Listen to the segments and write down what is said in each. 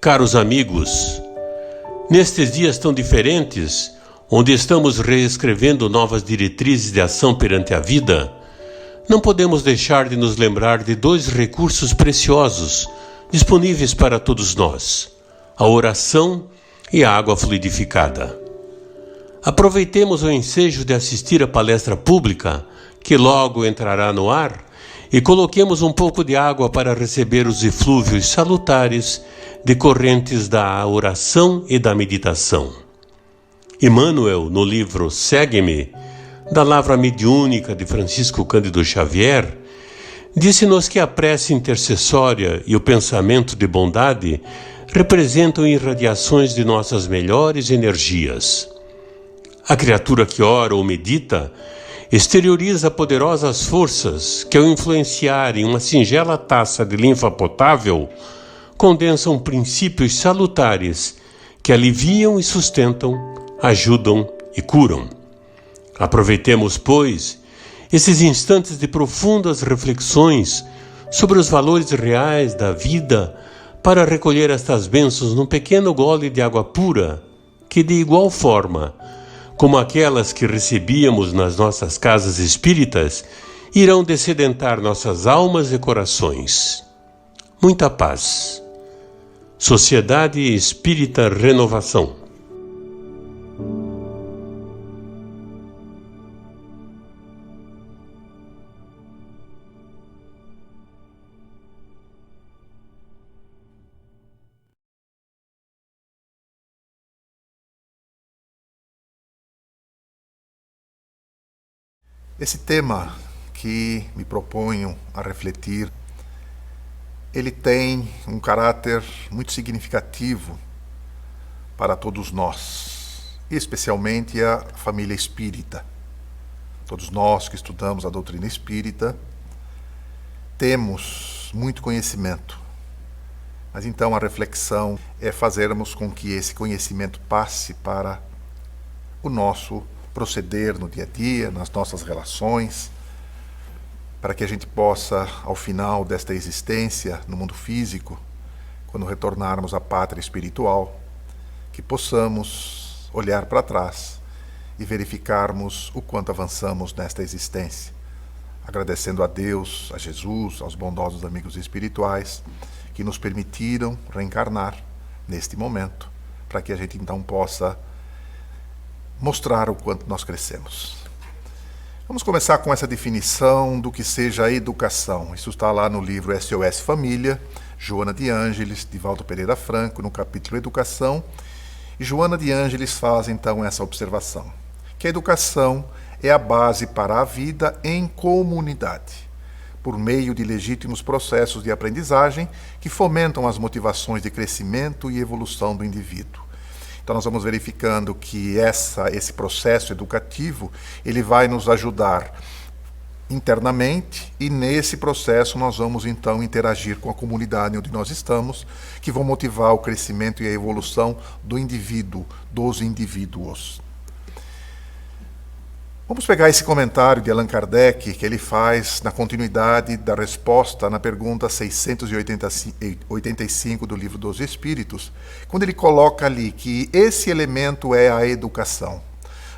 Caros amigos, nestes dias tão diferentes, onde estamos reescrevendo novas diretrizes de ação perante a vida, não podemos deixar de nos lembrar de dois recursos preciosos disponíveis para todos nós: a oração e a água fluidificada. Aproveitemos o ensejo de assistir à palestra pública, que logo entrará no ar, e coloquemos um pouco de água para receber os eflúvios salutares decorrentes da oração e da meditação. Emmanuel, no livro Segue-me, da Lavra Mediúnica de Francisco Cândido Xavier, disse-nos que a prece intercessória e o pensamento de bondade representam irradiações de nossas melhores energias. A criatura que ora ou medita exterioriza poderosas forças que, ao influenciar em uma singela taça de linfa potável, condensam princípios salutares que aliviam e sustentam, ajudam e curam. Aproveitemos, pois, esses instantes de profundas reflexões sobre os valores reais da vida para recolher estas bênçãos num pequeno gole de água pura que, de igual forma como aquelas que recebíamos nas nossas casas espíritas, irão dessedentar nossas almas e corações. Muita paz. Sociedade Espírita Renovação. Esse tema que me proponho a refletir, ele tem um caráter muito significativo para todos nós, e especialmente a família espírita. Todos nós que estudamos a doutrina espírita temos muito conhecimento, mas então a reflexão é fazermos com que esse conhecimento passe para o nosso proceder no dia a dia, nas nossas relações, para que a gente possa, ao final desta existência no mundo físico, quando retornarmos à pátria espiritual, que possamos olhar para trás e verificarmos o quanto avançamos nesta existência, agradecendo a Deus, a Jesus, aos bondosos amigos espirituais que nos permitiram reencarnar neste momento, para que a gente então possa mostrar o quanto nós crescemos. Vamos começar com essa definição do que seja a educação. Isso está lá no livro SOS Família, Joana de Ângeles, Divaldo Pereira Franco, no capítulo Educação. E Joana de Ângeles faz então essa observação, que a educação é a base para a vida em comunidade, por meio de legítimos processos de aprendizagem que fomentam as motivações de crescimento e evolução do indivíduo. Então nós vamos verificando que esse processo educativo, ele vai nos ajudar internamente, e nesse processo nós vamos então interagir com a comunidade onde nós estamos, que vão motivar o crescimento e a evolução do indivíduo, dos indivíduos. Vamos pegar esse comentário de Allan Kardec, que ele faz na continuidade da resposta na pergunta 685 do Livro dos Espíritos, quando ele coloca ali que esse elemento é a educação.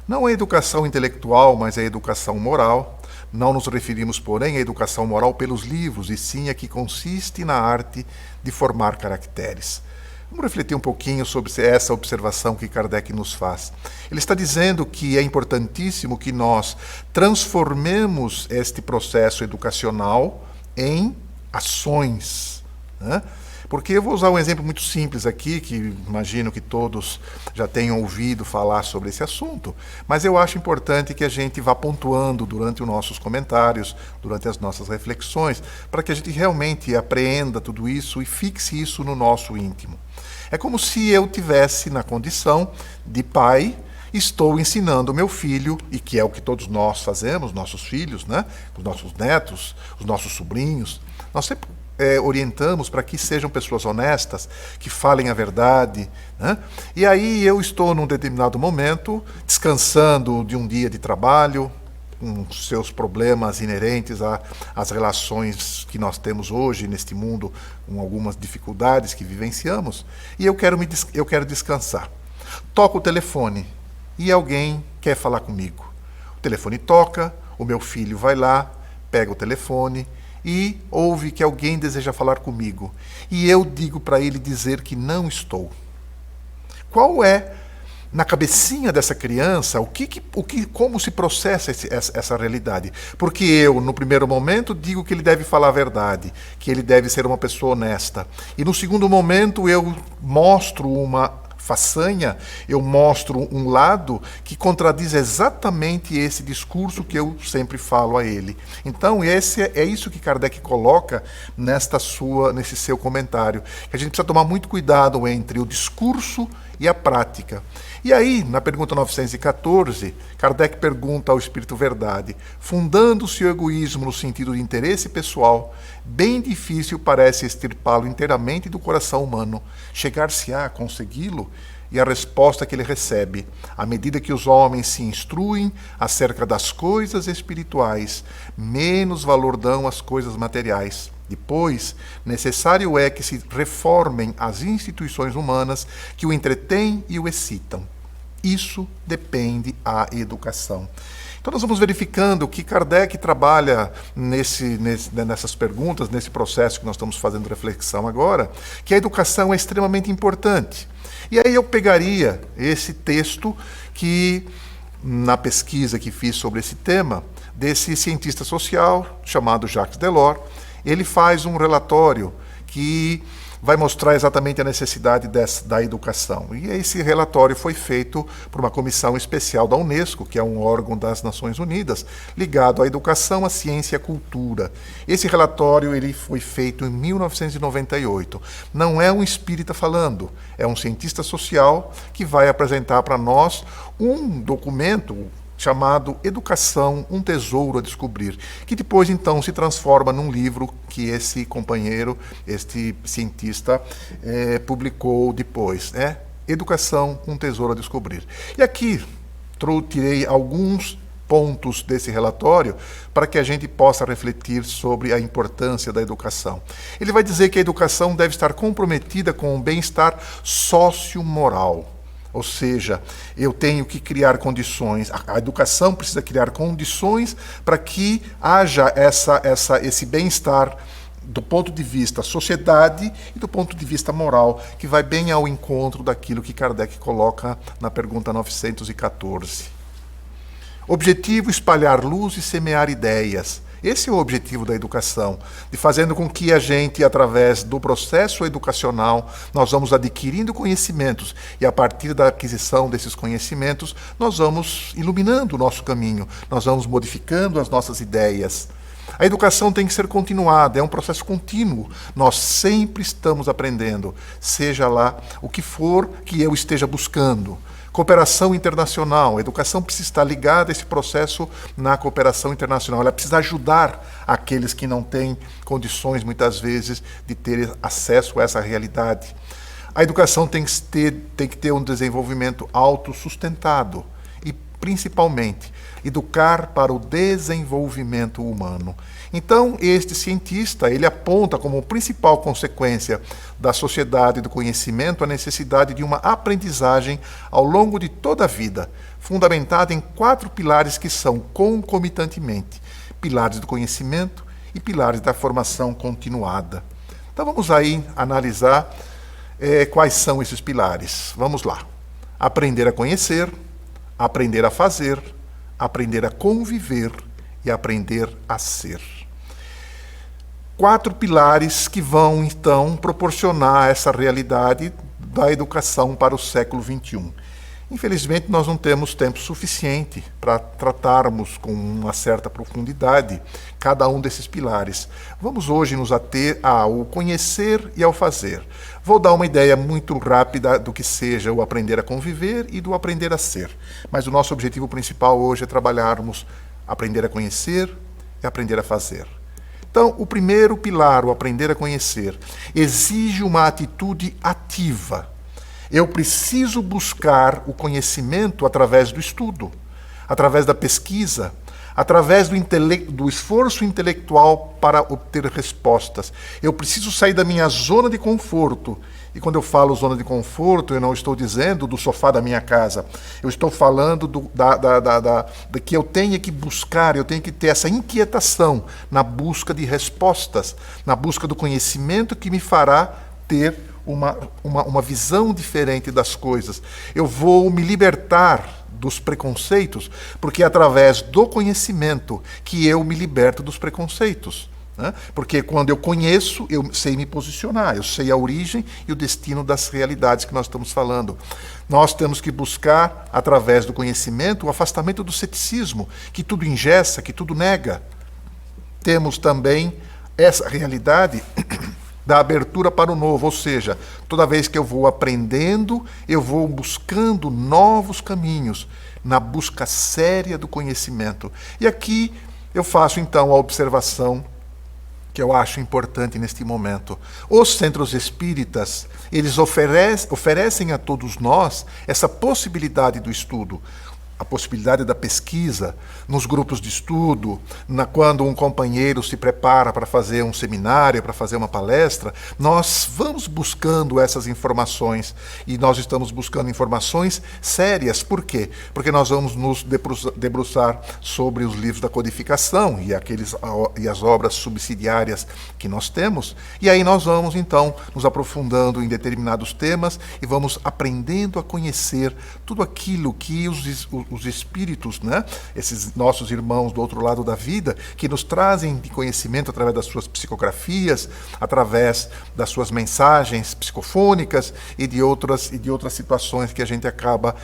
Não a educação intelectual, mas a educação moral. Não nos referimos, porém, à educação moral pelos livros, e sim a que consiste na arte de formar caracteres. Vamos refletir um pouquinho sobre essa observação que Kardec nos faz. Ele está dizendo que é importantíssimo que nós transformemos este processo educacional em ações, né? Porque eu vou usar um exemplo muito simples aqui, que imagino que todos já tenham ouvido falar sobre esse assunto, mas eu acho importante que a gente vá pontuando durante os nossos comentários, durante as nossas reflexões, para que a gente realmente apreenda tudo isso e fixe isso no nosso íntimo. É como se eu tivesse na condição de pai, estou ensinando o meu filho, e que é o que todos nós fazemos, nossos filhos, né? Os nossos netos, os nossos sobrinhos, nós sempre orientamos para que sejam pessoas honestas, que falem a verdade, né? E aí eu estou num determinado momento, descansando de um dia de trabalho, com seus problemas inerentes às relações que nós temos hoje neste mundo, com algumas dificuldades que vivenciamos, e eu quero descansar. Toco o telefone e alguém quer falar comigo. O telefone toca, o meu filho vai lá, pega o telefone e ouve que alguém deseja falar comigo. E eu digo para ele dizer que não estou. Qual é, na cabecinha dessa criança, como se processa essa realidade? Porque eu, no primeiro momento, digo que ele deve falar a verdade, que ele deve ser uma pessoa honesta. E no segundo momento eu mostro uma façanha, eu mostro um lado que contradiz exatamente esse discurso que eu sempre falo a ele. Então, é isso que Kardec coloca nesse seu comentário, que a gente precisa tomar muito cuidado entre o discurso e a prática. E aí, na pergunta 914, Kardec pergunta ao Espírito Verdade: fundando-se o egoísmo no sentido de interesse pessoal, bem difícil parece extirpá-lo inteiramente do coração humano. Chegar-se-á a consegui-lo? E a resposta que ele recebe: à medida que os homens se instruem acerca das coisas espirituais, menos valor dão às coisas materiais. Depois, necessário é que se reformem as instituições humanas que o entretêm e o excitam. Isso depende da educação. Então nós vamos verificando que Kardec trabalha nessas perguntas, nesse processo que nós estamos fazendo reflexão agora, que a educação é extremamente importante. E aí eu pegaria esse texto que, na pesquisa que fiz sobre esse tema, desse cientista social chamado Jacques Delors, ele faz um relatório que vai mostrar exatamente a necessidade da educação. E esse relatório foi feito por uma comissão especial da Unesco, que é um órgão das Nações Unidas, ligado à educação, à ciência e à cultura. Esse relatório ele foi feito em 1998. Não é um espírita falando, é um cientista social que vai apresentar para nós um documento chamado Educação, um Tesouro a Descobrir, que depois então se transforma num livro que esse companheiro, este cientista, publicou depois, Educação, um Tesouro a Descobrir. E aqui tirei alguns pontos desse relatório para que a gente possa refletir sobre a importância da educação. Ele vai dizer que a educação deve estar comprometida com o bem-estar sociomoral. Ou seja, eu tenho que criar condições, a educação precisa criar condições para que haja esse bem-estar do ponto de vista sociedade e do ponto de vista moral, que vai bem ao encontro daquilo que Kardec coloca na pergunta 914. Objetivo: espalhar luz e semear ideias. Esse é o objetivo da educação, de fazendo com que a gente, através do processo educacional, nós vamos adquirindo conhecimentos e a partir da aquisição desses conhecimentos, nós vamos iluminando o nosso caminho, nós vamos modificando as nossas ideias. A educação tem que ser continuada, é um processo contínuo. Nós sempre estamos aprendendo, seja lá o que for que eu esteja buscando. Cooperação internacional. A educação precisa estar ligada a esse processo na cooperação internacional. Ela precisa ajudar aqueles que não têm condições, muitas vezes, de ter acesso a essa realidade. A educação tem que ter um desenvolvimento autossustentado e, principalmente, educar para o desenvolvimento humano. Então, este cientista, ele aponta como principal consequência da sociedade do conhecimento a necessidade de uma aprendizagem ao longo de toda a vida, fundamentada em 4 pilares que são concomitantemente pilares do conhecimento e pilares da formação continuada. Então, vamos aí analisar quais são esses pilares. Vamos lá. Aprender a conhecer, aprender a fazer, aprender a conviver e aprender a ser. 4 pilares que vão, então, proporcionar essa realidade da educação para o século XXI. Infelizmente, nós não temos tempo suficiente para tratarmos com uma certa profundidade cada um desses pilares. Vamos hoje nos ater ao conhecer e ao fazer. Vou dar uma ideia muito rápida do que seja o aprender a conviver e do aprender a ser. Mas o nosso objetivo principal hoje é trabalharmos aprender a conhecer e aprender a fazer. Então, o primeiro pilar, o aprender a conhecer, exige uma atitude ativa. Eu preciso buscar o conhecimento através do estudo, através da pesquisa, através do esforço intelectual para obter respostas. Eu preciso sair da minha zona de conforto. E quando eu falo zona de conforto, eu não estou dizendo do sofá da minha casa. Eu estou falando de que eu tenho que buscar, eu tenho que ter essa inquietação na busca de respostas, na busca do conhecimento que me fará ter uma visão diferente das coisas. Eu vou me libertar dos preconceitos, porque é através do conhecimento que eu me liberto dos preconceitos. Porque quando eu conheço, eu sei me posicionar, eu sei a origem e o destino das realidades que nós estamos falando. Nós temos que buscar, através do conhecimento, o afastamento do ceticismo, que tudo engessa, que tudo nega. Temos também essa realidade da abertura para o novo, ou seja, toda vez que eu vou aprendendo, eu vou buscando novos caminhos, na busca séria do conhecimento. E aqui eu faço então a observação que eu acho importante neste momento. Os centros espíritas, eles oferecem a todos nós essa possibilidade do estudo, a possibilidade da pesquisa nos grupos de estudo, quando um companheiro se prepara para fazer um seminário, para fazer uma palestra, nós vamos buscando essas informações e nós estamos buscando informações sérias. Por quê? Porque nós vamos nos debruçar sobre os livros da codificação e as obras subsidiárias que nós temos, e aí nós vamos então nos aprofundando em determinados temas e vamos aprendendo a conhecer tudo aquilo que os espíritos, esses nossos irmãos do outro lado da vida, que nos trazem de conhecimento através das suas psicografias, através das suas mensagens psicofônicas e de outras situações que a gente acaba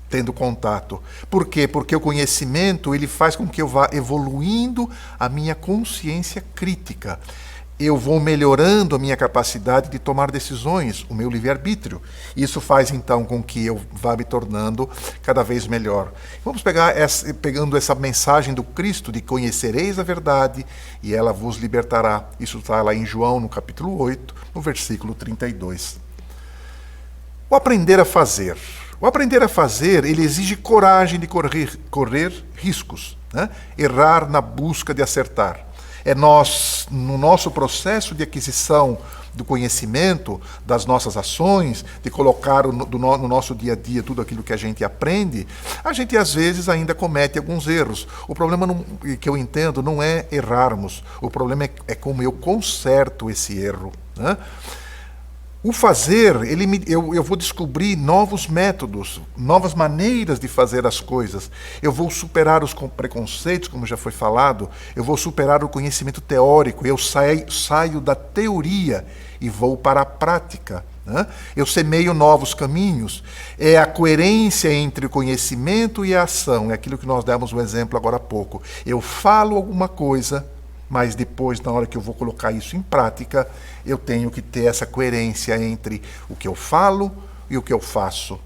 tendo contato. Por quê? Porque o conhecimento ele faz com que eu vá evoluindo a minha consciência crítica. Eu vou melhorando a minha capacidade de tomar decisões, o meu livre-arbítrio. Isso faz, então, com que eu vá me tornando cada vez melhor. Vamos pegando essa mensagem do Cristo de conhecereis a verdade e ela vos libertará. Isso está lá em João, no capítulo 8, no versículo 32. O aprender a fazer. O aprender a fazer, ele exige coragem de correr riscos, errar na busca de acertar. É nós, no nosso processo de aquisição do conhecimento, das nossas ações, de colocar no nosso dia a dia tudo aquilo que a gente aprende, a gente às vezes ainda comete alguns erros. O problema, que eu entendo, não é errarmos, o problema é como eu conserto esse erro. O fazer, eu vou descobrir novos métodos, novas maneiras de fazer as coisas. Eu vou superar os preconceitos, como já foi falado. Eu vou superar o conhecimento teórico. Eu saio da teoria e vou para a prática. Eu semeio novos caminhos. É a coerência entre o conhecimento e a ação. É aquilo que nós demos um exemplo agora há pouco. Eu falo alguma coisa, mas depois, na hora que eu vou colocar isso em prática, eu tenho que ter essa coerência entre o que eu falo e o que eu faço.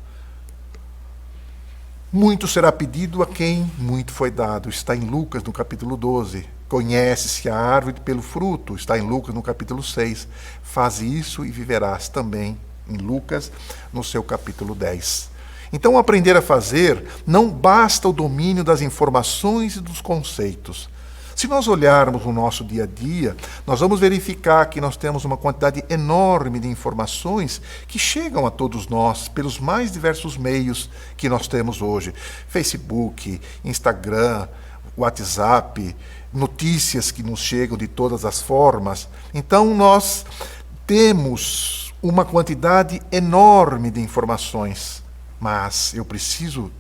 Muito será pedido a quem muito foi dado. Está em Lucas, no capítulo 12. Conhece-se a árvore pelo fruto. Está em Lucas, no capítulo 6. Faze isso e viverás, também em Lucas, no seu capítulo 10. Então, aprender a fazer não basta o domínio das informações e dos conceitos. Se nós olharmos o nosso dia a dia, nós vamos verificar que nós temos uma quantidade enorme de informações que chegam a todos nós pelos mais diversos meios que nós temos hoje. Facebook, Instagram, WhatsApp, notícias que nos chegam de todas as formas. Então nós temos uma quantidade enorme de informações, mas eu preciso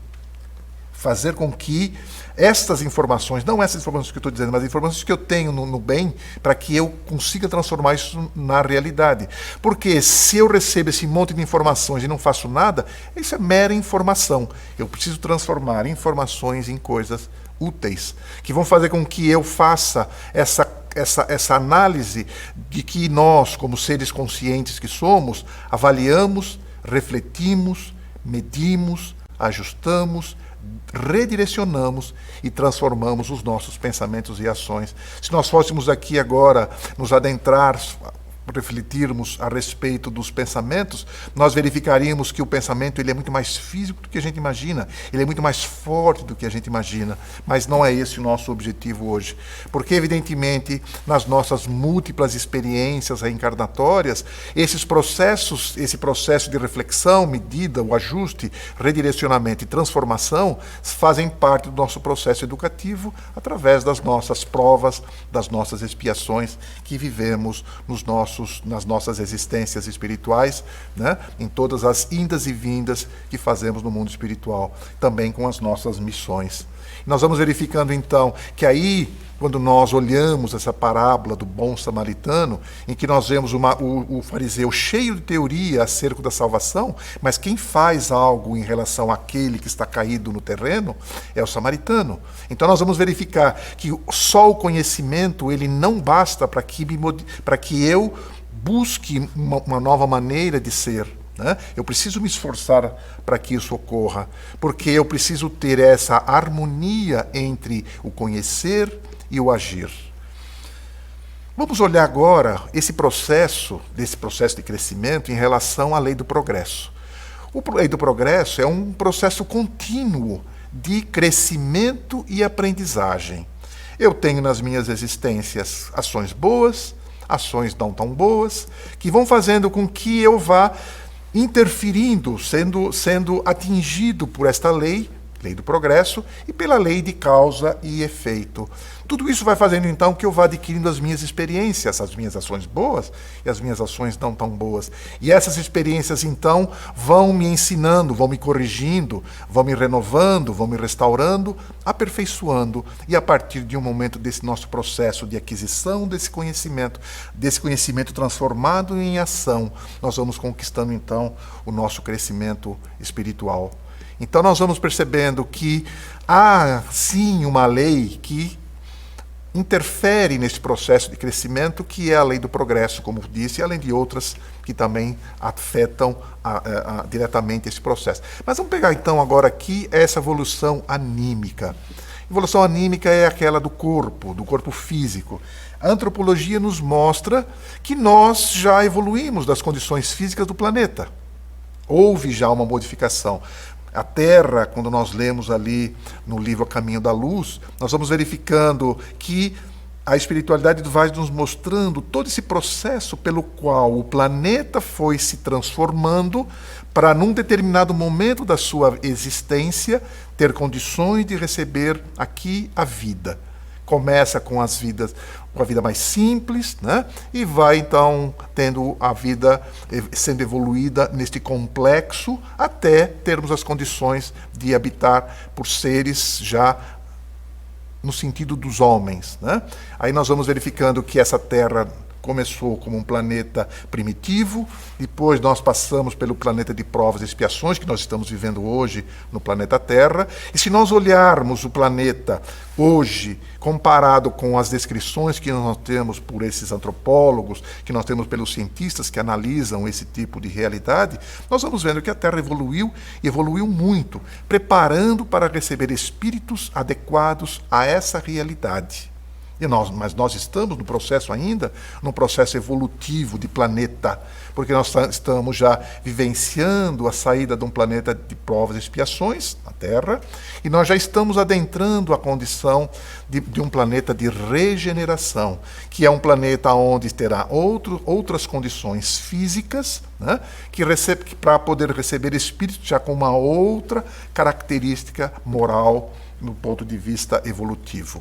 fazer com que estas informações, não essas informações que eu estou dizendo, mas informações que eu tenho no bem, para que eu consiga transformar isso na realidade. Porque se eu recebo esse monte de informações e não faço nada, isso é mera informação. Eu preciso transformar informações em coisas úteis, que vão fazer com que eu faça essa análise de que nós, como seres conscientes que somos, avaliamos, refletimos, medimos, ajustamos, redirecionamos e transformamos os nossos pensamentos e ações. Se nós fôssemos aqui agora nos adentrar refletirmos a respeito dos pensamentos, nós verificaríamos que o pensamento ele é muito mais físico do que a gente imagina, ele é muito mais forte do que a gente imagina, mas não é esse o nosso objetivo hoje. Porque, evidentemente, nas nossas múltiplas experiências reencarnatórias, esse processo de reflexão, medida, o ajuste, redirecionamento e transformação fazem parte do nosso processo educativo através das nossas provas, das nossas expiações que vivemos nas nossas existências espirituais, né? Em todas as indas e vindas que fazemos no mundo espiritual, também com as nossas missões. Nós vamos verificando então que aí, quando nós olhamos essa parábola do bom samaritano, em que nós vemos o fariseu cheio de teoria acerca da salvação, mas quem faz algo em relação àquele que está caído no terreno é o samaritano. Então nós vamos verificar que só o conhecimento ele não basta para que eu busque uma nova maneira de ser. Eu preciso me esforçar para que isso ocorra, porque eu preciso ter essa harmonia entre o conhecer e o agir. Vamos olhar agora desse processo de crescimento em relação à lei do progresso. A lei do progresso é um processo contínuo de crescimento e aprendizagem. Eu tenho nas minhas existências ações boas, ações não tão boas, que vão fazendo com que eu vá interferindo, sendo atingido por esta lei do progresso, e pela lei de causa e efeito. Tudo isso vai fazendo, então, que eu vá adquirindo as minhas experiências, as minhas ações boas e as minhas ações não tão boas. E essas experiências, então, vão me ensinando, vão me corrigindo, vão me renovando, vão me restaurando, aperfeiçoando. E a partir de um momento desse nosso processo de aquisição desse conhecimento transformado em ação, nós vamos conquistando, então, o nosso crescimento espiritual. Então nós vamos percebendo que há sim uma lei que interfere nesse processo de crescimento, que é a lei do progresso, como disse, além de outras que também afetam diretamente esse processo. Mas vamos pegar então agora aqui essa evolução anímica. Evolução anímica é aquela do corpo físico. A antropologia nos mostra que nós já evoluímos das condições físicas do planeta. Houve já uma modificação. A Terra, quando nós lemos ali no livro A Caminho da Luz, nós vamos verificando que a espiritualidade vai nos mostrando todo esse processo pelo qual o planeta foi se transformando para, num determinado momento da sua existência, ter condições de receber aqui a vida. Começa com a vida mais simples, né? E vai então tendo a vida sendo evoluída neste complexo até termos as condições de habitar por seres já no sentido dos homens, né? Aí nós vamos verificando que essa Terra começou como um planeta primitivo, depois nós passamos pelo planeta de provas e expiações, que nós estamos vivendo hoje no planeta Terra. E se nós olharmos o planeta hoje, comparado com as descrições que nós temos por esses antropólogos, que nós temos pelos cientistas que analisam esse tipo de realidade, nós vamos vendo que a Terra evoluiu muito, preparando para receber espíritos adequados a essa realidade. Mas nós estamos no processo ainda, num processo evolutivo de planeta, porque nós estamos já vivenciando a saída de um planeta de provas e expiações, a Terra, e nós já estamos adentrando a condição de um planeta de regeneração, que é um planeta onde terá outras condições físicas, né, que para poder receber espíritos já com uma outra característica moral no ponto de vista evolutivo.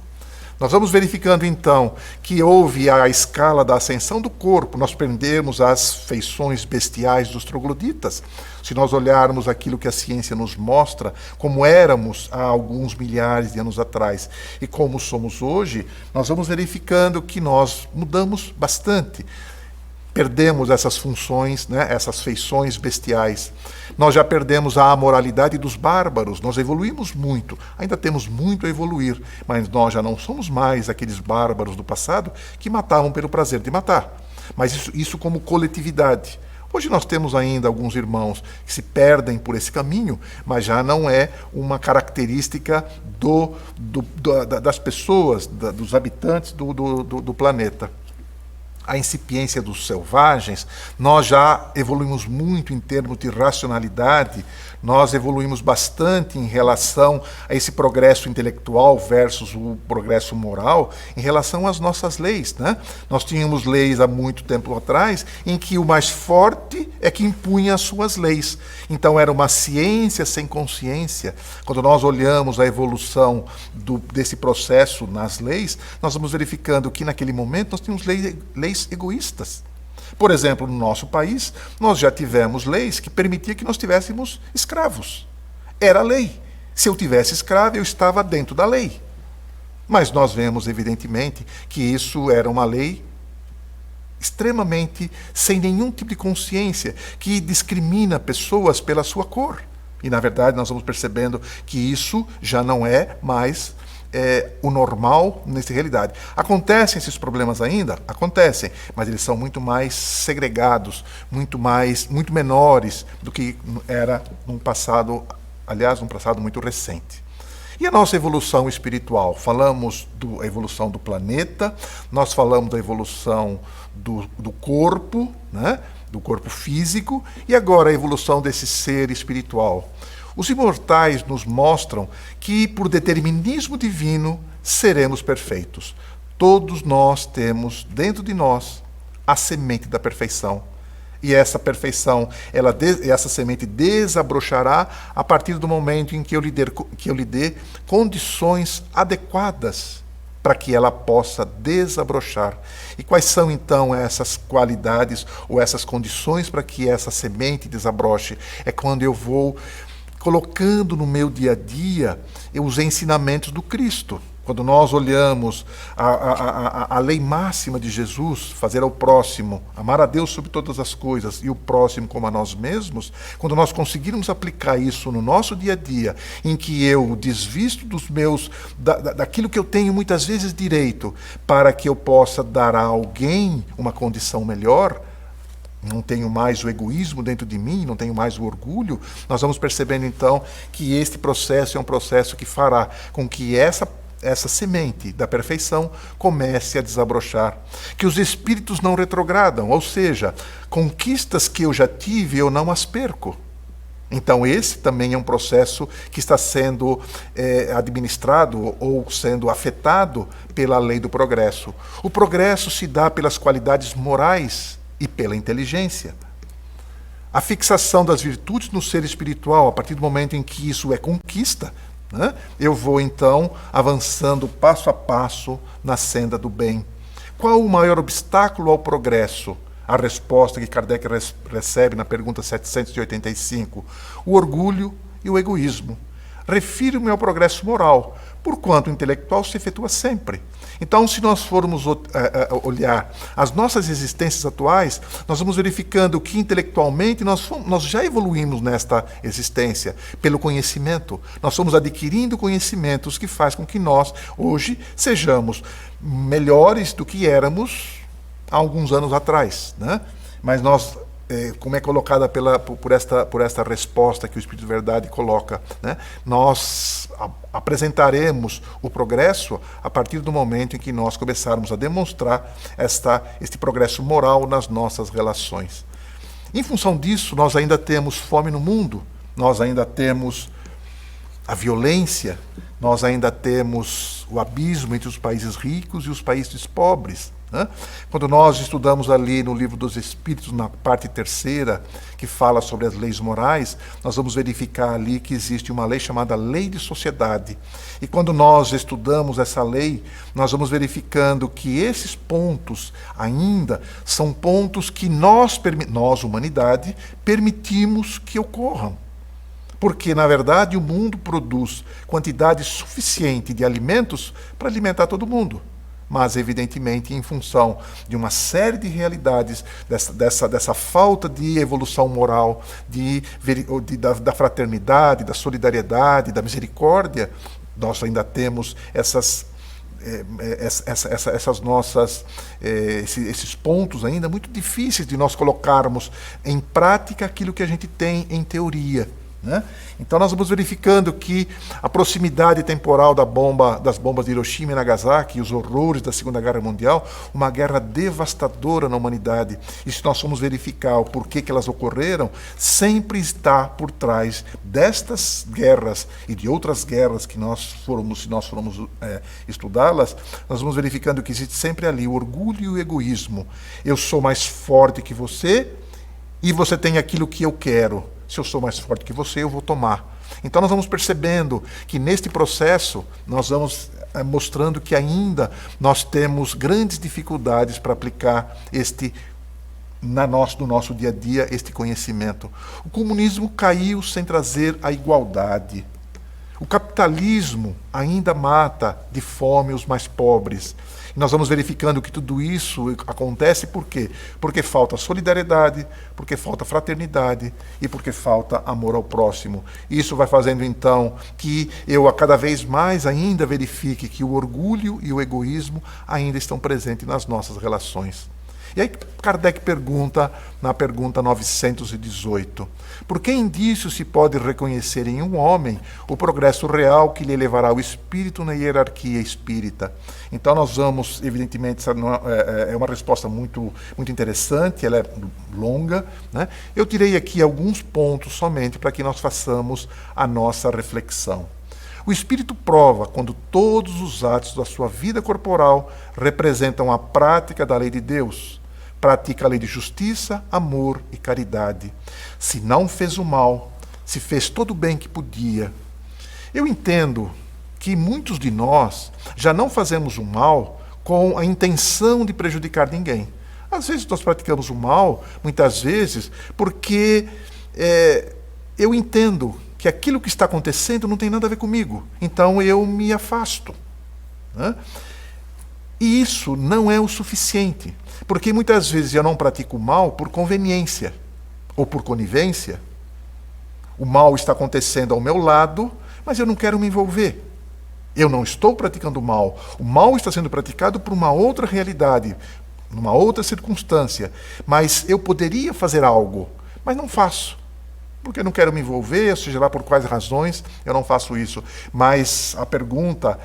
Nós vamos verificando, então, que houve a escala da ascensão do corpo. Nós perdemos as feições bestiais dos trogloditas. Se nós olharmos aquilo que a ciência nos mostra, como éramos há alguns milhares de anos atrás e como somos hoje, nós vamos verificando que nós mudamos bastante. Perdemos essas funções, né, essas feições bestiais. Nós já perdemos a amoralidade dos bárbaros, nós evoluímos muito, ainda temos muito a evoluir, mas nós já não somos mais aqueles bárbaros do passado que matavam pelo prazer de matar. Mas isso como coletividade. Hoje nós temos ainda alguns irmãos que se perdem por esse caminho, mas já não é uma característica das pessoas, dos habitantes do planeta. a incipiência dos selvagens, nós já evoluímos muito em termos de racionalidade, nós evoluímos bastante em relação a esse progresso intelectual versus o progresso moral, em relação às nossas leis, né? Nós tínhamos leis há muito tempo atrás em que o mais forte é que impunha as suas leis. Então era uma ciência sem consciência. Quando nós olhamos a evolução desse processo nas leis, nós vamos verificando que naquele momento nós tínhamos leis egoístas. Por exemplo, no nosso país, nós já tivemos leis que permitiam que nós tivéssemos escravos. Era lei. Se eu tivesse escravo, eu estava dentro da lei. Mas nós vemos, evidentemente, que isso era uma lei extremamente sem nenhum tipo de consciência, que discrimina pessoas pela sua cor. E, na verdade, nós vamos percebendo que isso já não é mais o normal nessa realidade. Acontecem esses problemas ainda? Acontecem, mas eles são muito mais segregados, muito menores do que era num passado, aliás, num passado muito recente. E a nossa evolução espiritual? Falamos da evolução do planeta, nós falamos da evolução do corpo, né? Do corpo físico, e agora a evolução desse ser espiritual. Os imortais nos mostram que, por determinismo divino, seremos perfeitos. Todos nós temos dentro de nós a semente da perfeição. E essa perfeição, essa semente desabrochará a partir do momento em que eu lhe dê condições adequadas para que ela possa desabrochar. E quais são, então, essas qualidades ou essas condições para que essa semente desabroche? É quando eu vou colocando no meu dia a dia os ensinamentos do Cristo. Quando nós olhamos a lei máxima de Jesus, fazer ao próximo, amar a Deus sobre todas as coisas e o próximo como a nós mesmos, quando nós conseguirmos aplicar isso no nosso dia a dia, em que eu desvisto daquilo que eu tenho muitas vezes direito, para que eu possa dar a alguém uma condição melhor, não tenho mais o egoísmo dentro de mim, não tenho mais o orgulho, nós vamos percebendo então que este processo é um processo que fará com que essa semente da perfeição comece a desabrochar. Que os espíritos não retrogradam, ou seja, conquistas que eu já tive, eu não as perco. Então esse também é um processo que está sendo administrado ou sendo afetado pela lei do progresso. O progresso se dá pelas qualidades morais e pela inteligência. A fixação das virtudes no ser espiritual, a partir do momento em que isso é conquista, né, eu vou então avançando passo a passo na senda do bem. Qual o maior obstáculo ao progresso? A resposta que Kardec recebe na pergunta 785. O orgulho e o egoísmo. Refiro-me ao progresso moral, porquanto o intelectual se efetua sempre. Então, se nós formos olhar as nossas existências atuais, nós vamos verificando que intelectualmente nós já evoluímos nesta existência pelo conhecimento. Nós fomos adquirindo conhecimentos que faz com que nós, hoje, sejamos melhores do que éramos há alguns anos atrás, né? Mas nós, como é colocada por esta resposta que o Espírito de Verdade coloca, né? Nós apresentaremos o progresso a partir do momento em que nós começarmos a demonstrar este progresso moral nas nossas relações. Em função disso, nós ainda temos fome no mundo, nós ainda temos a violência, nós ainda temos o abismo entre os países ricos e os países pobres. Quando nós estudamos ali no Livro dos Espíritos, na parte 3ª, que fala sobre as leis morais, nós vamos verificar ali que existe uma lei chamada Lei de Sociedade. E quando nós estudamos essa lei, nós vamos verificando que esses pontos ainda são pontos que nós, humanidade, permitimos que ocorram. Porque, na verdade, o mundo produz quantidade suficiente de alimentos para alimentar todo mundo. Mas, evidentemente, em função de uma série de realidades, dessa falta de evolução moral, da fraternidade, da solidariedade, da misericórdia, nós ainda temos esses pontos ainda muito difíceis de nós colocarmos em prática aquilo que a gente tem em teoria. né? Então nós vamos verificando que a proximidade temporal das bombas de Hiroshima e Nagasaki e os horrores da Segunda Guerra Mundial, uma guerra devastadora na humanidade. E se nós formos verificar o porquê que elas ocorreram, sempre está por trás destas guerras e de outras guerras que se nós formos estudá-las, nós vamos verificando que existe sempre ali o orgulho e o egoísmo. Eu sou mais forte que você e você tem aquilo que eu quero. Se eu sou mais forte que você, eu vou tomar. Então nós vamos percebendo que neste processo nós vamos mostrando que ainda nós temos grandes dificuldades para aplicar no nosso dia a dia este conhecimento. O comunismo caiu sem trazer a igualdade. O capitalismo ainda mata de fome os mais pobres. E nós vamos verificando que tudo isso acontece por quê? Porque falta solidariedade, porque falta fraternidade e porque falta amor ao próximo. Isso vai fazendo então que eu a cada vez mais ainda verifique que o orgulho e o egoísmo ainda estão presentes nas nossas relações. E aí Kardec pergunta, na pergunta 918, por que indício se pode reconhecer em um homem o progresso real que lhe elevará o espírito na hierarquia espírita? Então nós vamos, evidentemente, é uma resposta muito, muito interessante, ela é longa, né? Eu tirei aqui alguns pontos somente para que nós façamos a nossa reflexão. O espírito prova quando todos os atos da sua vida corporal representam a prática da lei de Deus. Pratica a lei de justiça, amor e caridade. Se não fez o mal, se fez todo o bem que podia. Eu entendo que muitos de nós já não fazemos o mal com a intenção de prejudicar ninguém. Às vezes nós praticamos o mal, muitas vezes, porque eu entendo que aquilo que está acontecendo não tem nada a ver comigo. Então eu me afasto, né? E isso não é o suficiente, porque muitas vezes eu não pratico o mal por conveniência ou por conivência. O mal está acontecendo ao meu lado, mas eu não quero me envolver. Eu não estou praticando o mal. O mal está sendo praticado por uma outra realidade, numa outra circunstância. Mas eu poderia fazer algo, mas não faço. Porque eu não quero me envolver, seja lá por quais razões, eu não faço isso. Mas a pergunta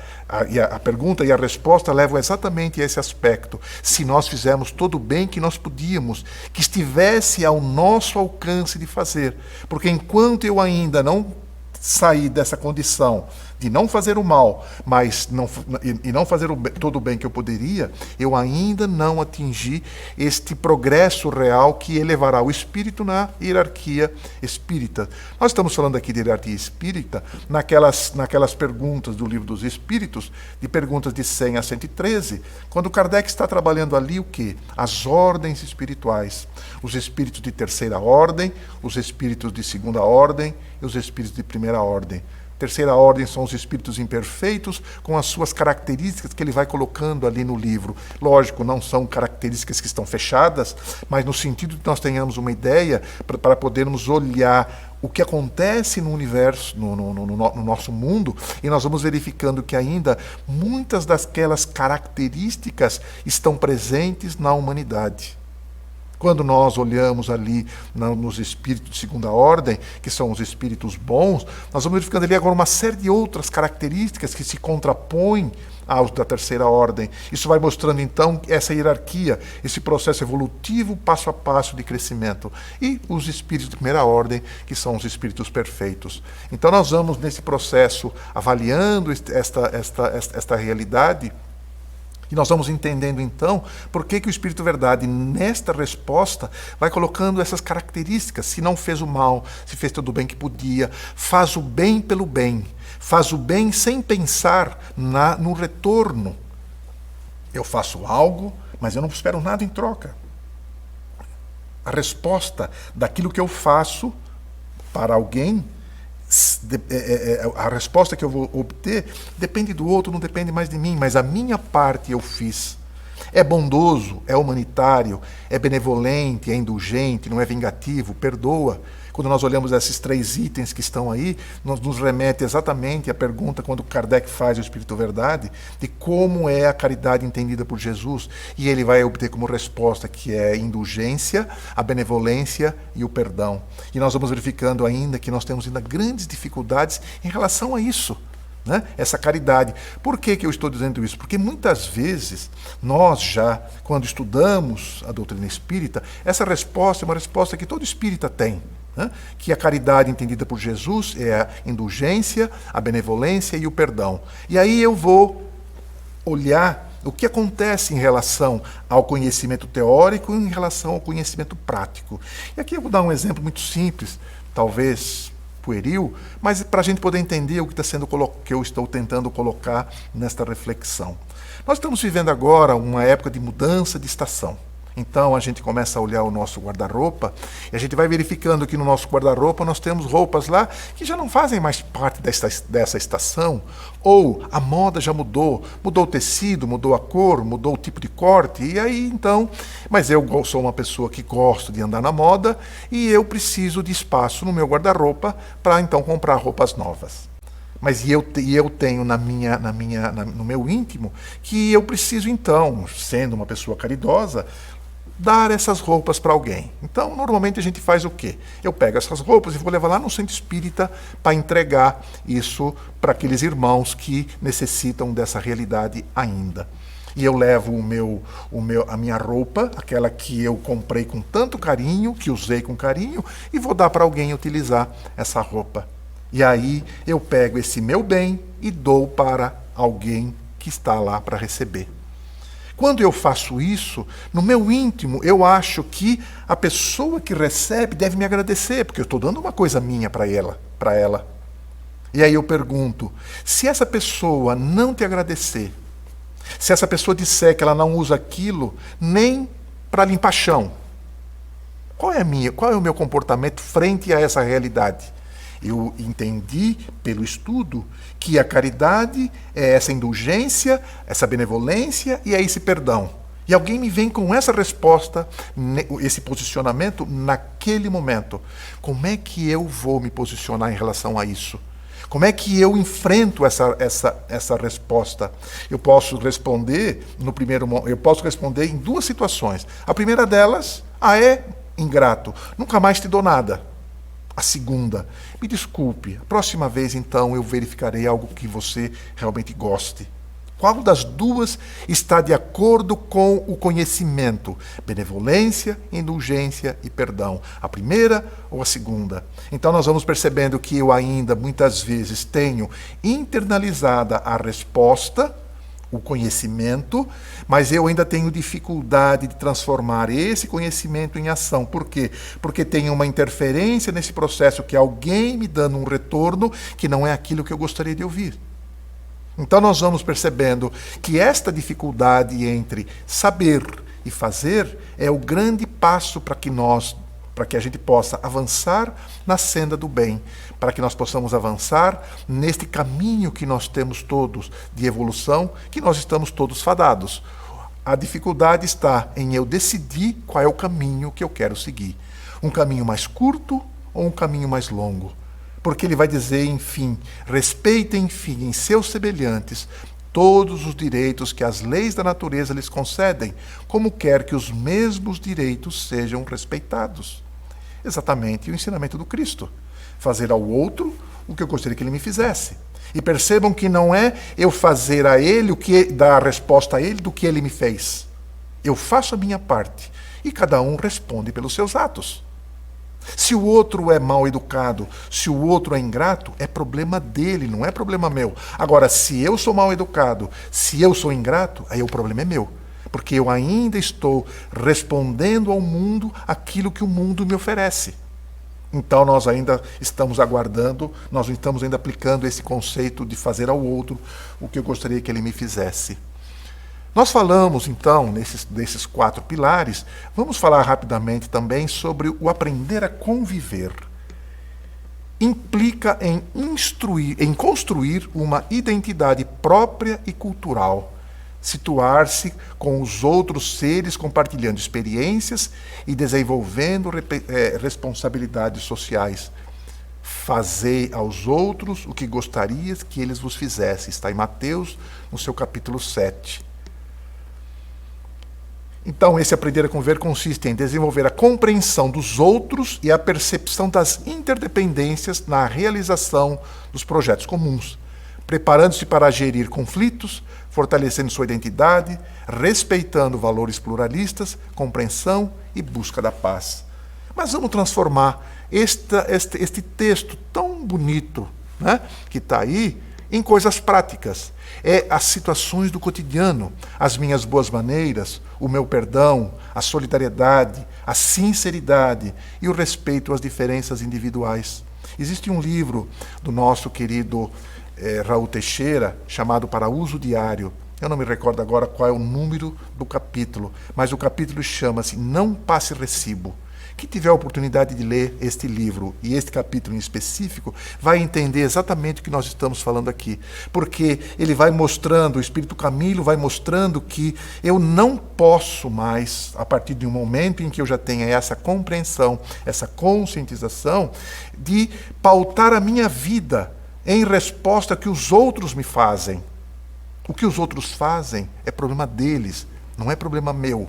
e a resposta levam exatamente a esse aspecto. Se nós fizermos todo o bem que nós podíamos, que estivesse ao nosso alcance de fazer. Porque enquanto eu ainda não sair dessa condição de não fazer o mal, mas não fazer todo o bem que eu poderia, eu ainda não atingi este progresso real que elevará o espírito na hierarquia espírita. Nós estamos falando aqui de hierarquia espírita naquelas perguntas do Livro dos Espíritos, de perguntas de 100 a 113, quando Kardec está trabalhando ali o quê? As ordens espirituais. Os espíritos de terceira ordem, os espíritos de segunda ordem e os espíritos de primeira ordem. Terceira ordem são os espíritos imperfeitos, com as suas características que ele vai colocando ali no livro. Lógico, não são características que estão fechadas, mas no sentido de nós tenhamos uma ideia para podermos olhar o que acontece no universo, no nosso mundo, e nós vamos verificando que ainda muitas daquelas características estão presentes na humanidade. Quando nós olhamos ali nos espíritos de segunda ordem, que são os espíritos bons, nós vamos verificando ali agora uma série de outras características que se contrapõem aos da terceira ordem. Isso vai mostrando então essa hierarquia, esse processo evolutivo passo a passo de crescimento. E os espíritos de primeira ordem, que são os espíritos perfeitos. Então nós vamos nesse processo avaliando esta realidade. E nós vamos entendendo, então, por que o Espírito Verdade, nesta resposta, vai colocando essas características. Se não fez o mal, se fez todo o bem que podia, faz o bem pelo bem. Faz o bem sem pensar no retorno. Eu faço algo, mas eu não espero nada em troca. A resposta daquilo que eu faço para alguém, a resposta que eu vou obter depende do outro, não depende mais de mim, mas a minha parte eu fiz. É bondoso, é humanitário, é benevolente, é indulgente, não é vingativo, perdoa. quando nós olhamos esses 3 itens que estão aí, nos remete exatamente à pergunta quando Kardec faz o Espírito Verdade, de como é a caridade entendida por Jesus, e ele vai obter como resposta que é a indulgência, a benevolência e o perdão. E nós vamos verificando ainda que nós temos ainda grandes dificuldades em relação a isso, né? Essa caridade. Por que eu estou dizendo isso? Porque muitas vezes nós já, quando estudamos a doutrina espírita, essa resposta é uma resposta que todo espírita tem, né? Que a caridade entendida por Jesus é a indulgência, a benevolência e o perdão. E aí eu vou olhar o que acontece em relação ao conhecimento teórico e em relação ao conhecimento prático. E aqui eu vou dar um exemplo muito simples, talvez pueril, mas para a gente poder entender o que que eu estou tentando colocar nesta reflexão. Nós estamos vivendo agora uma época de mudança de estação. Então a gente começa a olhar o nosso guarda-roupa e a gente vai verificando que no nosso guarda-roupa nós temos roupas lá que já não fazem mais parte dessa estação, ou a moda já mudou o tecido, mudou a cor, mudou o tipo de corte, e aí então, mas eu sou uma pessoa que gosto de andar na moda e eu preciso de espaço no meu guarda-roupa para então comprar roupas novas. Mas eu tenho no meu íntimo que eu preciso então, sendo uma pessoa caridosa, dar essas roupas para alguém. Então, normalmente a gente faz o quê? Eu pego essas roupas e vou levar lá no centro espírita para entregar isso para aqueles irmãos que necessitam dessa realidade ainda. E eu levo a minha roupa, aquela que eu comprei com tanto carinho, que usei com carinho, e vou dar para alguém utilizar essa roupa. E aí eu pego esse meu bem e dou para alguém que está lá para receber. Quando eu faço isso, no meu íntimo, eu acho que a pessoa que recebe deve me agradecer, porque eu estou dando uma coisa minha para ela. E aí eu pergunto, se essa pessoa não te agradecer, se essa pessoa disser que ela não usa aquilo nem para limpar chão, qual é o meu comportamento frente a essa realidade? Eu entendi pelo estudo que a caridade é essa indulgência, essa benevolência e é esse perdão. E alguém me vem com essa resposta, esse posicionamento naquele momento. Como é que eu vou me posicionar em relação a isso? Como é que eu enfrento essa resposta? Eu posso responder em 2 situações. A primeira delas, é ingrato, nunca mais te dou nada. A segunda, me desculpe, a próxima vez então eu verificarei algo que você realmente goste. Qual das 2 está de acordo com o conhecimento? Benevolência, indulgência e perdão. A primeira ou a segunda? Então nós vamos percebendo que eu ainda muitas vezes tenho internalizada a resposta, o conhecimento, mas eu ainda tenho dificuldade de transformar esse conhecimento em ação. Por quê? Porque tem uma interferência nesse processo, que é alguém me dando um retorno que não é aquilo que eu gostaria de ouvir. Então nós vamos percebendo que esta dificuldade entre saber e fazer é o grande passo para que a gente possa avançar na senda do bem, para que nós possamos avançar neste caminho que nós temos todos de evolução, que nós estamos todos fadados. A dificuldade está em eu decidir qual é o caminho que eu quero seguir. Um caminho mais curto ou um caminho mais longo? Porque ele vai dizer, enfim, respeitem, enfim, em seus semelhantes todos os direitos que as leis da natureza lhes concedem, como quer que os mesmos direitos sejam respeitados. Exatamente o ensinamento do Cristo. Fazer ao outro o que eu gostaria que ele me fizesse. E percebam que não é eu fazer a ele dar a resposta a ele do que ele me fez. Eu faço a minha parte e cada um responde pelos seus atos. Se o outro é mal educado, se o outro é ingrato, é problema dele, não é problema meu. Agora, se eu sou mal educado, se eu sou ingrato, aí o problema é meu. Porque eu ainda estou respondendo ao mundo aquilo que o mundo me oferece. Então nós ainda estamos aguardando, nós não estamos ainda aplicando esse conceito de fazer ao outro o que eu gostaria que ele me fizesse. Nós falamos então desses 4 pilares, vamos falar rapidamente também sobre o aprender a conviver. Implica em construir uma identidade própria e cultural. situar-se com os outros seres, compartilhando experiências e desenvolvendo responsabilidades sociais. Fazei aos outros o que gostarias que eles vos fizessem. Está em Mateus, no seu capítulo 7. Então, esse aprender a conviver consiste em desenvolver a compreensão dos outros e a percepção das interdependências na realização dos projetos comuns, preparando-se para gerir conflitos, fortalecendo sua identidade, respeitando valores pluralistas, compreensão e busca da paz. Mas vamos transformar este texto tão bonito, né, que está aí, em coisas práticas. As situações do cotidiano, as minhas boas maneiras, o meu perdão, a solidariedade, a sinceridade e o respeito às diferenças individuais. Existe um livro do nosso querido Raul Teixeira, chamado Para Uso Diário. Eu não me recordo agora qual é o número do capítulo, mas o capítulo chama-se Não Passe Recibo. Quem tiver a oportunidade de ler este livro e este capítulo em específico, vai entender exatamente o que nós estamos falando aqui. Porque ele vai mostrando, o Espírito Camilo vai mostrando que eu não posso mais, a partir de um momento em que eu já tenha essa compreensão, essa conscientização, de pautar a minha vida em resposta ao que os outros me fazem. O que os outros fazem é problema deles, não é problema meu.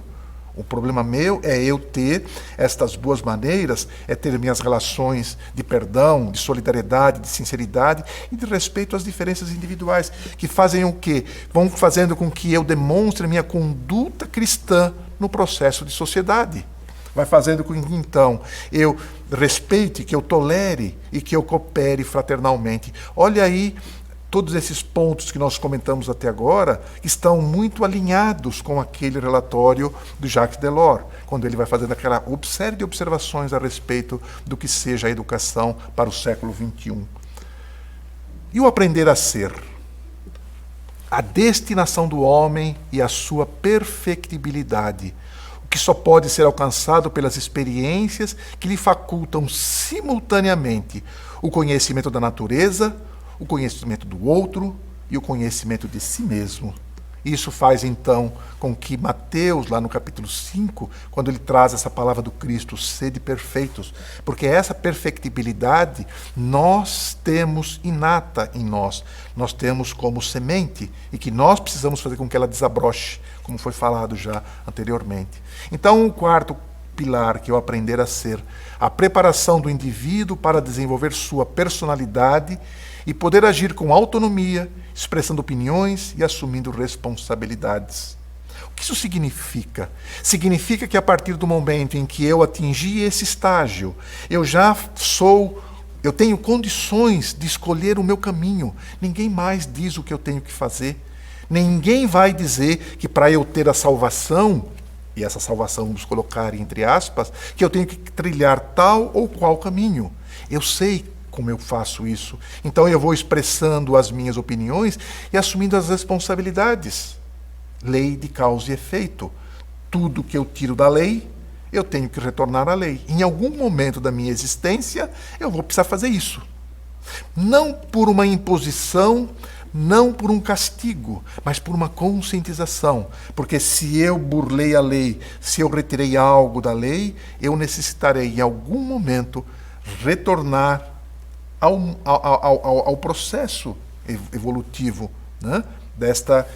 O problema meu é eu ter estas boas maneiras, é ter minhas relações de perdão, de solidariedade, de sinceridade e de respeito às diferenças individuais, que fazem o quê? Vão fazendo com que eu demonstre minha conduta cristã no processo de sociedade. Vai fazendo com que, então, eu respeite, que eu tolere e que eu coopere fraternalmente. Olha aí, todos esses pontos que nós comentamos até agora estão muito alinhados com aquele relatório do Jacques Delors, quando ele vai fazendo aquela série de observações a respeito do que seja a educação para o século XXI. E o aprender a ser? A destinação do homem e a sua perfectibilidade, o que só pode ser alcançado pelas experiências que lhe facultam simultaneamente o conhecimento da natureza, o conhecimento do outro e o conhecimento de si mesmo. Isso faz, então, com que Mateus, lá no capítulo 5, quando ele traz essa palavra do Cristo, sede perfeitos, porque essa perfectibilidade nós temos inata em nós, nós temos como semente, e que nós precisamos fazer com que ela desabroche, como foi falado já anteriormente. Então, o quarto pilar, que é o aprender a ser, a preparação do indivíduo para desenvolver sua personalidade e poder agir com autonomia, expressando opiniões e assumindo responsabilidades. O que isso significa? Significa que a partir do momento em que eu atingi esse estágio, eu tenho condições de escolher o meu caminho. Ninguém mais diz o que eu tenho que fazer. Ninguém vai dizer que para eu ter a salvação, e essa salvação vamos colocar entre aspas, que eu tenho que trilhar tal ou qual caminho. Eu sei como eu faço isso. Então eu vou expressando as minhas opiniões e assumindo as responsabilidades. Lei de causa e efeito. Tudo que eu tiro da lei, eu tenho que retornar à lei. Em algum momento da minha existência, eu vou precisar fazer isso. Não por uma imposição, não por um castigo, mas por uma conscientização. Porque se eu burlei a lei, se eu retirei algo da lei, eu necessitarei, em algum momento, retornar ao processo evolutivo, né? desta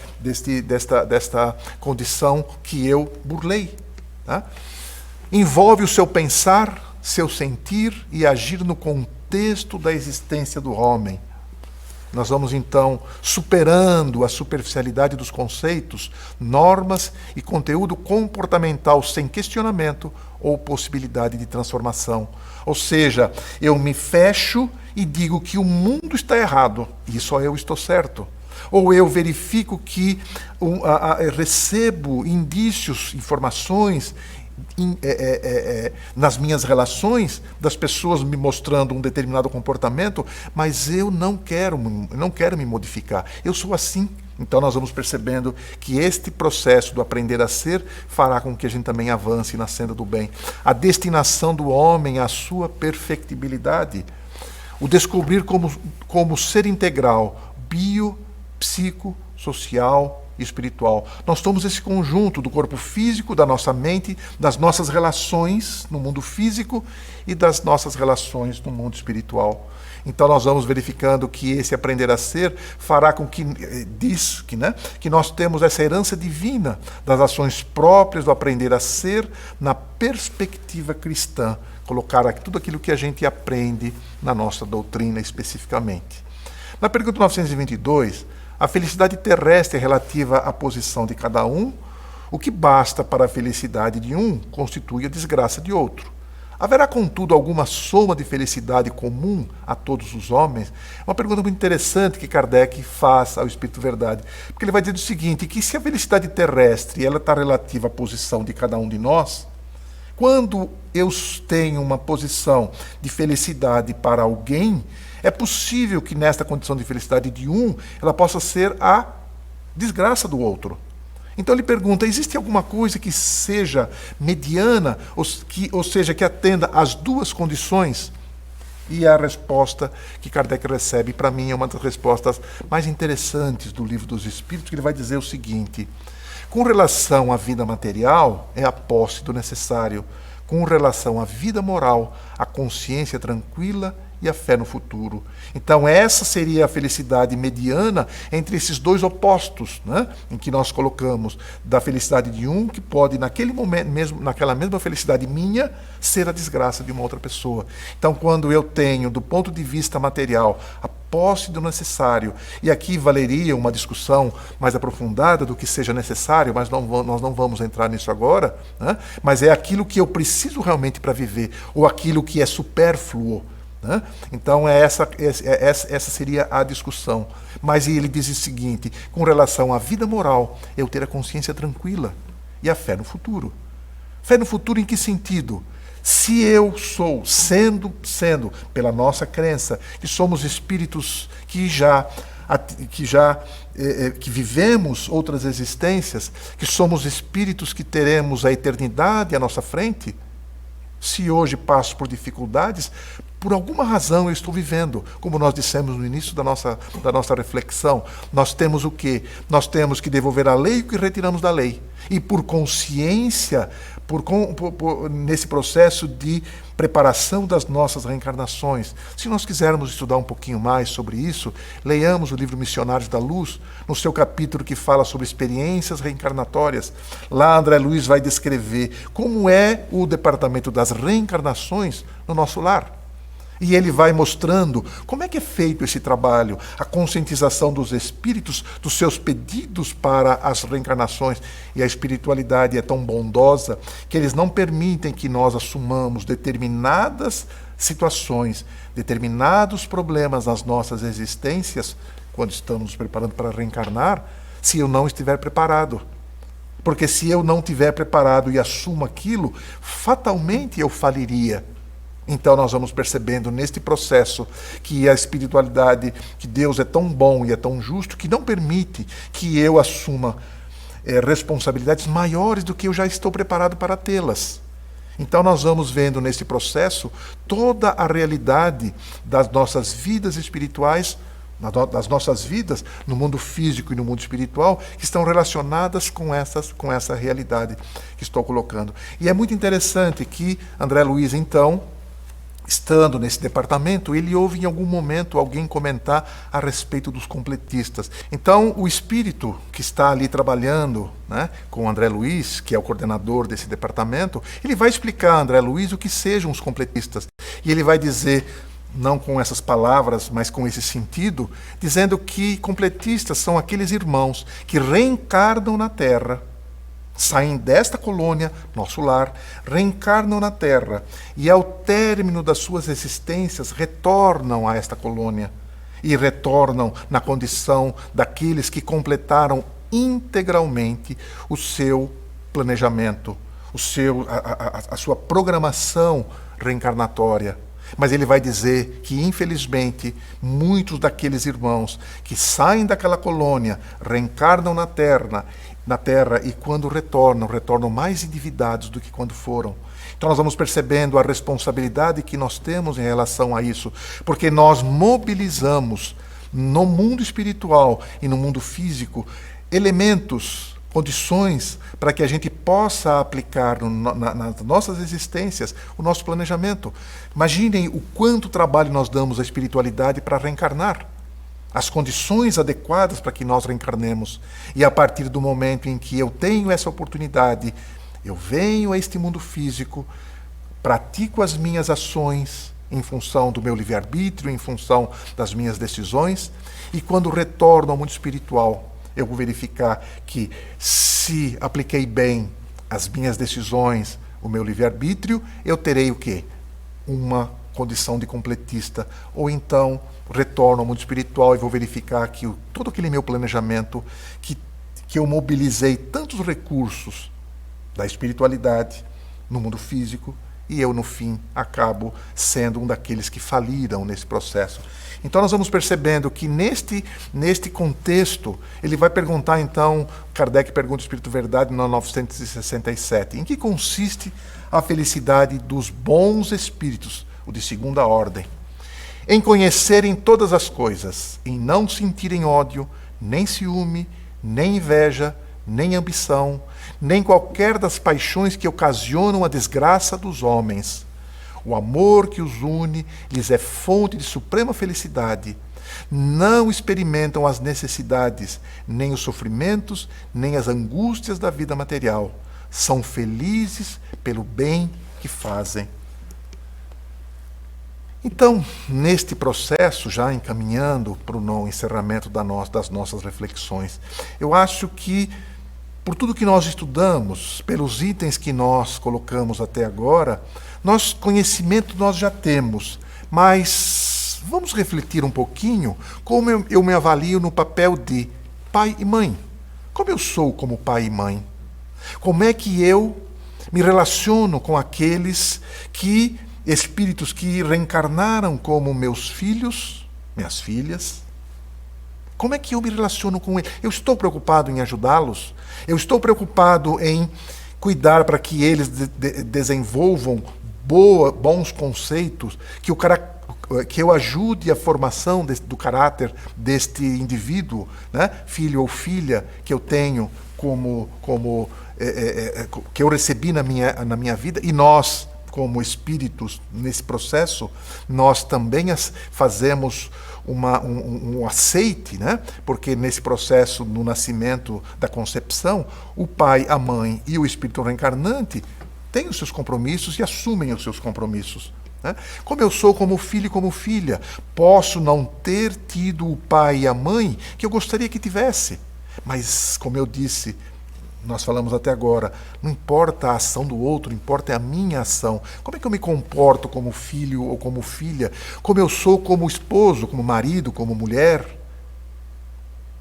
condição que eu burlei. Tá? Envolve o seu pensar, seu sentir e agir no contexto da existência do homem. Nós vamos, então, superando a superficialidade dos conceitos, normas e conteúdo comportamental sem questionamento ou possibilidade de transformação. Ou seja, eu me fecho e digo que o mundo está errado e só eu estou certo. Ou eu verifico que recebo indícios, informações nas minhas relações das pessoas me mostrando um determinado comportamento, mas eu não quero me modificar. Eu sou assim. Então nós vamos percebendo que este processo do aprender a ser fará com que a gente também avance na senda do bem. A destinação do homem à sua perfectibilidade, o descobrir como ser integral, bio, psico, social e espiritual. Nós somos esse conjunto do corpo físico, da nossa mente, das nossas relações no mundo físico e das nossas relações no mundo espiritual. Então nós vamos verificando que esse aprender a ser fará com que, que nós temos essa herança divina das ações próprias do aprender a ser na perspectiva cristã, colocar tudo aquilo que a gente aprende na nossa doutrina especificamente. Na pergunta 922, a felicidade terrestre é relativa à posição de cada um. O que basta para a felicidade de um constitui a desgraça de outro. Haverá, contudo, alguma soma de felicidade comum a todos os homens? É uma pergunta muito interessante que Kardec faz ao Espírito Verdade. Porque ele vai dizer o seguinte, que se a felicidade terrestre ela está relativa à posição de cada um de nós, quando eu tenho uma posição de felicidade para alguém, é possível que nesta condição de felicidade de um, ela possa ser a desgraça do outro. Então ele pergunta, existe alguma coisa que seja mediana, ou seja, que atenda às duas condições? E a resposta que Kardec recebe, para mim, é uma das respostas mais interessantes do Livro dos Espíritos, que ele vai dizer o seguinte, com relação à vida material, é a posse do necessário. Com relação à vida moral, a consciência tranquila e a fé no futuro. Então essa seria a felicidade mediana entre esses dois opostos, né? Em que nós colocamos da felicidade de um, que pode naquele momento mesmo, naquela mesma felicidade minha, ser a desgraça de uma outra pessoa. Então quando eu tenho, do ponto de vista material, a posse do necessário, e aqui valeria uma discussão mais aprofundada do que seja necessário, mas nós não vamos entrar nisso agora, né? Mas é aquilo que eu preciso realmente para viver, ou aquilo que é supérfluo. Então essa seria a discussão. Mas ele diz o seguinte, com relação à vida moral, eu ter a consciência tranquila e a fé no futuro. Fé no futuro em que sentido? Se eu sou, sendo pela nossa crença, que somos espíritos que vivemos outras existências, que somos espíritos que teremos a eternidade à nossa frente, se hoje passo por dificuldades, por alguma razão eu estou vivendo, como nós dissemos no início da nossa reflexão, nós temos o quê? Nós temos que devolver a lei o que retiramos da lei. E por consciência, nesse processo de preparação das nossas reencarnações, se nós quisermos estudar um pouquinho mais sobre isso, leiamos o livro Missionários da Luz, no seu capítulo que fala sobre experiências reencarnatórias. Lá André Luiz vai descrever como é o departamento das reencarnações no nosso lar. E ele vai mostrando como é que é feito esse trabalho, a conscientização dos espíritos, dos seus pedidos para as reencarnações. E a espiritualidade é tão bondosa que eles não permitem que nós assumamos determinadas situações, determinados problemas nas nossas existências, quando estamos nos preparando para reencarnar, se eu não estiver preparado. Porque se eu não estiver preparado e assumo aquilo, fatalmente eu faliria. Então nós vamos percebendo neste processo que a espiritualidade, que Deus é tão bom e é tão justo, que não permite que eu assuma responsabilidades maiores do que eu já estou preparado para tê-las. Então nós vamos vendo nesse processo toda a realidade das nossas vidas espirituais, das nossas vidas no mundo físico e no mundo espiritual, que estão relacionadas com essa realidade que estou colocando. E é muito interessante que André Luiz, então, estando nesse departamento, ele ouve em algum momento alguém comentar a respeito dos completistas. Então, o espírito que está ali trabalhando, né, com André Luiz, que é o coordenador desse departamento, ele vai explicar a André Luiz o que sejam os completistas. E ele vai dizer, não com essas palavras, mas com esse sentido, dizendo que completistas são aqueles irmãos que reencarnam na Terra, saem desta colônia, nosso lar, reencarnam na Terra e, ao término das suas existências, retornam a esta colônia e retornam na condição daqueles que completaram integralmente o seu planejamento, a sua programação reencarnatória. Mas ele vai dizer que, infelizmente, muitos daqueles irmãos que saem daquela colônia, reencarnam na Terra e quando retornam mais endividados do que quando foram. Então nós vamos percebendo a responsabilidade que nós temos em relação a isso, porque nós mobilizamos no mundo espiritual e no mundo físico elementos, condições para que a gente possa aplicar nas nossas existências o nosso planejamento. Imaginem o quanto trabalho nós damos à espiritualidade para reencarnar. As condições adequadas para que nós reencarnemos. E a partir do momento em que eu tenho essa oportunidade, eu venho a este mundo físico, pratico as minhas ações em função do meu livre-arbítrio, em função das minhas decisões, e quando retorno ao mundo espiritual, eu vou verificar que se apliquei bem as minhas decisões, o meu livre-arbítrio, eu terei o quê? Uma condição de completista. Ou então retorno ao mundo espiritual e vou verificar que todo aquele meu planejamento, que eu mobilizei tantos recursos da espiritualidade no mundo físico, e eu, no fim, acabo sendo um daqueles que faliram nesse processo. Então, nós vamos percebendo que neste contexto, ele vai perguntar, então, Kardec pergunta ao Espírito Verdade, no 967, em que consiste a felicidade dos bons espíritos, o de segunda ordem? Em conhecerem todas as coisas, em não sentirem ódio, nem ciúme, nem inveja, nem ambição, nem qualquer das paixões que ocasionam a desgraça dos homens. O amor que os une lhes é fonte de suprema felicidade. Não experimentam as necessidades, nem os sofrimentos, nem as angústias da vida material. São felizes pelo bem que fazem. Então, neste processo, já encaminhando para o encerramento das nossas reflexões, eu acho que, por tudo que nós estudamos, pelos itens que nós colocamos até agora, conhecimento nós já temos, mas vamos refletir um pouquinho como eu me avalio no papel de pai e mãe. Como eu sou como pai e mãe? Como é que eu me relaciono com aqueles espíritos que reencarnaram como meus filhos, minhas filhas? Como é que eu me relaciono com eles? Eu estou preocupado em ajudá-los? Eu estou preocupado em cuidar para que eles desenvolvam bons conceitos, que eu ajude a formação do caráter deste indivíduo, né? Filho ou filha que eu tenho que eu recebi na minha vida, e nós, como espíritos, nesse processo, nós também fazemos um aceite, né? Porque nesse processo, no nascimento, da concepção, o pai, a mãe e o espírito reencarnante têm os seus compromissos e assumem os seus compromissos, né? Como eu sou como filho e como filha, posso não ter tido o pai e a mãe que eu gostaria que tivesse, mas, como eu disse, nós falamos até agora, não importa a ação do outro, importa a minha ação. Como é que eu me comporto como filho ou como filha? Como eu sou como esposo, como marido, como mulher?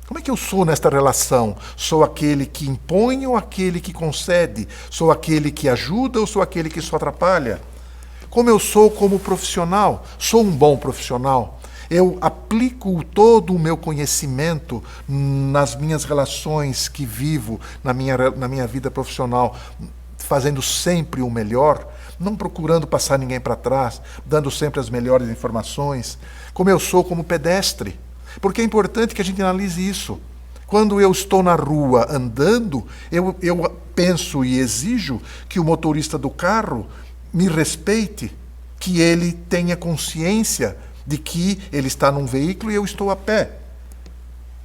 Como é que eu sou nesta relação? Sou aquele que impõe ou aquele que concede? Sou aquele que ajuda ou sou aquele que só atrapalha? Como eu sou como profissional? Sou um bom profissional? Eu aplico todo o meu conhecimento nas minhas relações que vivo, na minha vida profissional, fazendo sempre o melhor, não procurando passar ninguém para trás, dando sempre as melhores informações. Como eu sou como pedestre. Porque é importante que a gente analise isso. Quando eu estou na rua andando, eu penso e exijo que o motorista do carro me respeite, que ele tenha consciência de que ele está num veículo e eu estou a pé.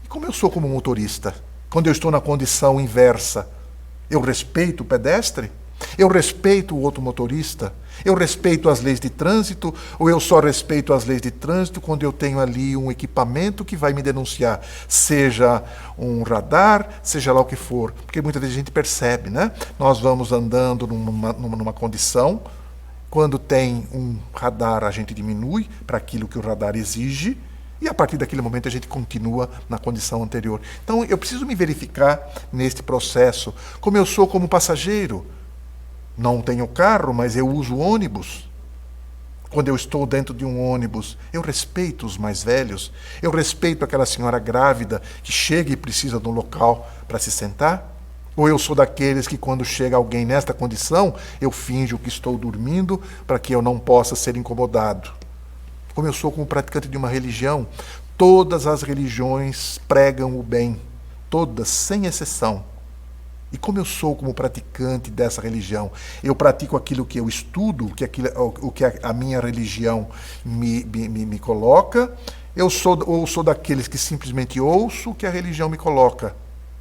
E como eu sou como motorista? Quando eu estou na condição inversa, eu respeito o pedestre? Eu respeito o outro motorista? Eu respeito as leis de trânsito? Ou eu só respeito as leis de trânsito quando eu tenho ali um equipamento que vai me denunciar? Seja um radar, seja lá o que for. Porque muitas vezes a gente percebe, né? Nós vamos andando numa condição. Quando tem um radar, a gente diminui para aquilo que o radar exige, e a partir daquele momento a gente continua na condição anterior. Então, eu preciso me verificar neste processo, como eu sou como passageiro. Não tenho carro, mas eu uso ônibus. Quando eu estou dentro de um ônibus, eu respeito os mais velhos, eu respeito aquela senhora grávida que chega e precisa de um local para se sentar. Ou eu sou daqueles que, quando chega alguém nesta condição, eu finjo que estou dormindo para que eu não possa ser incomodado. Como eu sou como praticante de uma religião, todas as religiões pregam o bem, todas, sem exceção. E como eu sou como praticante dessa religião? Eu pratico aquilo que eu estudo, o que a minha religião me coloca, ou sou daqueles que simplesmente ouço o que a religião me coloca,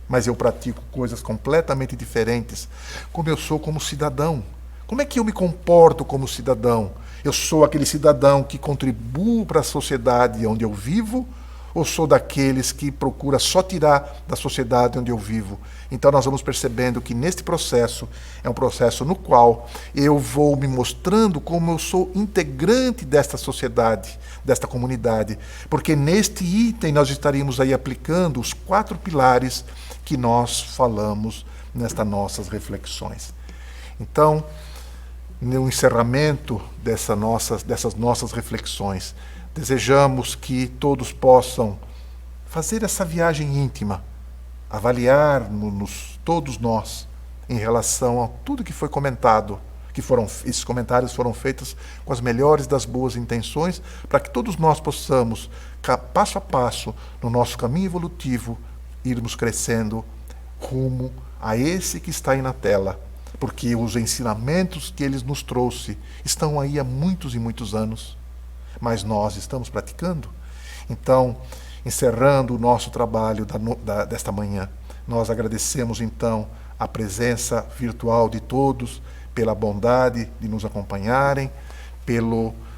mas eu pratico coisas completamente diferentes? Como eu sou como cidadão? Como é que eu me comporto como cidadão? Eu sou aquele cidadão que contribuo para a sociedade onde eu vivo, ou sou daqueles que procura só tirar da sociedade onde eu vivo? Então nós vamos percebendo que neste processo é um processo no qual eu vou me mostrando como eu sou integrante desta sociedade, desta comunidade, porque neste item nós estaríamos aí aplicando os 4 pilares que nós falamos nestas nossas reflexões. Então, no encerramento dessas nossas reflexões, desejamos que todos possam fazer essa viagem íntima, avaliar-nos todos nós em relação a tudo que foi comentado, esses comentários foram feitos com as melhores das boas intenções, para que todos nós possamos, passo a passo, no nosso caminho evolutivo, irmos crescendo rumo a esse que está aí na tela, porque os ensinamentos que ele nos trouxe estão aí há muitos e muitos anos, mas nós estamos praticando. Então, encerrando o nosso trabalho desta manhã, nós agradecemos então a presença virtual de todos, pela bondade de nos acompanharem,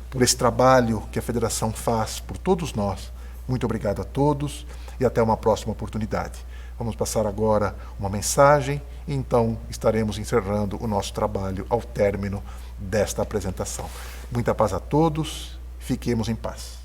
por esse trabalho que a Federação faz por todos nós. Muito obrigado a todos e até uma próxima oportunidade. Vamos passar agora uma mensagem e então estaremos encerrando o nosso trabalho ao término desta apresentação. Muita paz a todos, fiquemos em paz.